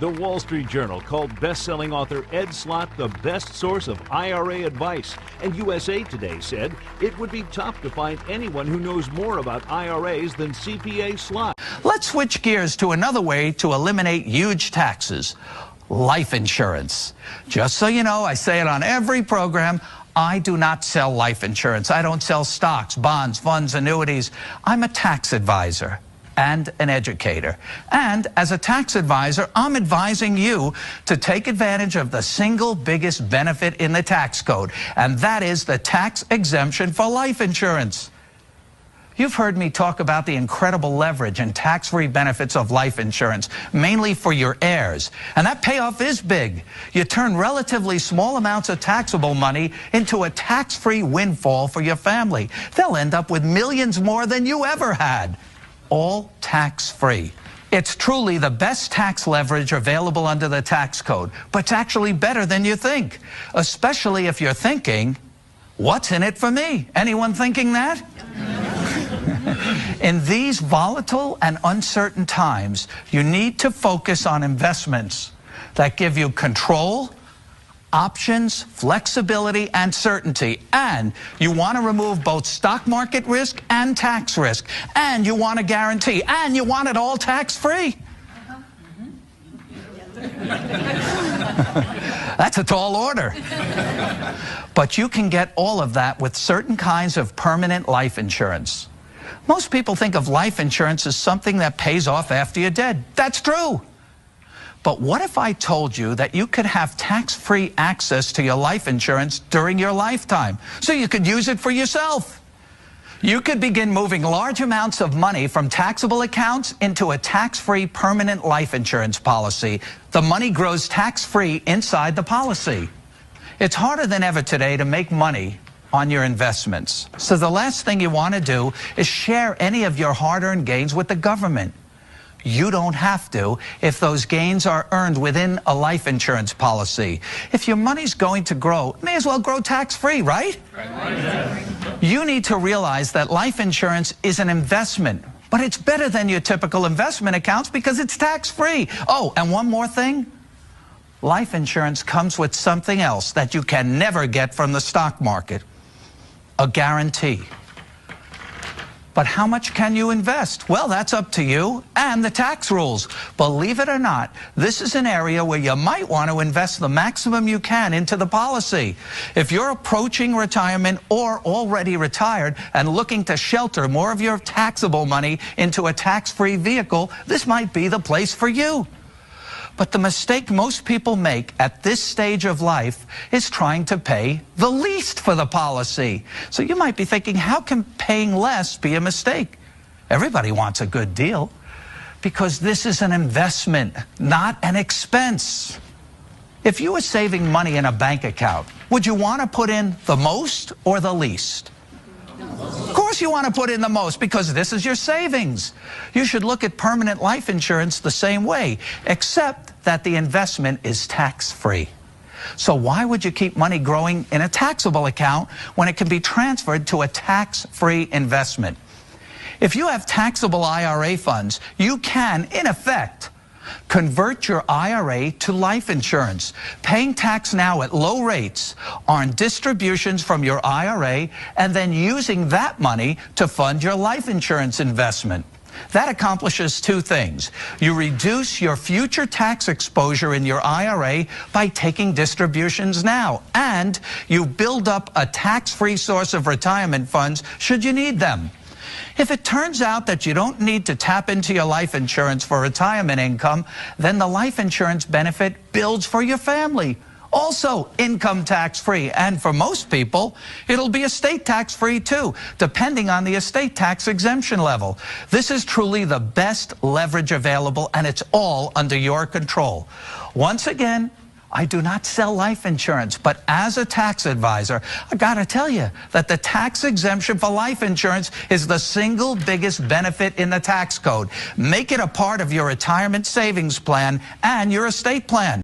The Wall Street Journal called best-selling author Ed Slott the best source of IRA advice, and USA Today said it would be tough to find anyone who knows more about IRAs than CPA Slott. Let's switch gears to another way to eliminate huge taxes: life insurance. Just so you know, I say it on every program, I do not sell life insurance. I don't sell stocks, bonds, funds, annuities. I'm a tax advisor and an educator. And as a tax advisor, I'm advising you to take advantage of the single biggest benefit in the tax code, and that is the tax exemption for life insurance. You've heard me talk about the incredible leverage and tax-free benefits of life insurance, mainly for your heirs. And that payoff is big. You turn relatively small amounts of taxable money into a tax-free windfall for your family. They'll end up with millions more than you ever had, all tax-free. It's truly the best tax leverage available under the tax code, but it's actually better than you think, especially if you're thinking, what's in it for me? Anyone thinking that? In these volatile and uncertain times, you need to focus on investments that give you control, options, flexibility, and certainty. And you want to remove both stock market risk and tax risk. And you want a guarantee. And you want it all tax-free. That's a tall order. But you can get all of that with certain kinds of permanent life insurance. Most people think of life insurance as something that pays off after you're dead. That's true. But what if I told you that you could have tax-free access to your life insurance during your lifetime, so you could use it for yourself? You could begin moving large amounts of money from taxable accounts into a tax-free permanent life insurance policy. The money grows tax-free inside the policy. It's harder than ever today to make money on your investments. So the last thing you want to do is share any of your hard-earned gains with the government. You don't have to if those gains are earned within a life insurance policy. If your money's going to grow, it may as well grow tax-free, right? Right. You need to realize that life insurance is an investment, but it's better than your typical investment accounts because it's tax-free. Oh, and one more thing. Life insurance comes with something else that you can never get from the stock market: a guarantee. But how much can you invest? Well, that's up to you and the tax rules. Believe it or not, this is an area where you might want to invest the maximum you can into the policy. If you're approaching retirement or already retired and looking to shelter more of your taxable money into a tax-free vehicle, this might be the place for you. But the mistake most people make at this stage of life is trying to pay the least for the policy. So you might be thinking, how can paying less be a mistake? Everybody wants a good deal, because this is an investment, not an expense. If you were saving money in a bank account, would you want to put in the most or the least? Of course you want to put in the most, because this is your savings. You should look at permanent life insurance the same way, except that the investment is tax-free. So why would you keep money growing in a taxable account when it can be transferred to a tax-free investment? If you have taxable IRA funds, you can, in effect, convert your IRA to life insurance, paying tax now at low rates on distributions from your IRA, and then using that money to fund your life insurance investment. That accomplishes two things. You reduce your future tax exposure in your IRA by taking distributions now, and you build up a tax-free source of retirement funds should you need them. If it turns out that you don't need to tap into your life insurance for retirement income, then the life insurance benefit builds for your family. Also income tax-free, and for most people, it'll be estate tax-free too, depending on the estate tax exemption level. This is truly the best leverage available, and it's all under your control. Once again, I do not sell life insurance, but as a tax advisor, I gotta tell you that the tax exemption for life insurance is the single biggest benefit in the tax code. Make it a part of your retirement savings plan and your estate plan.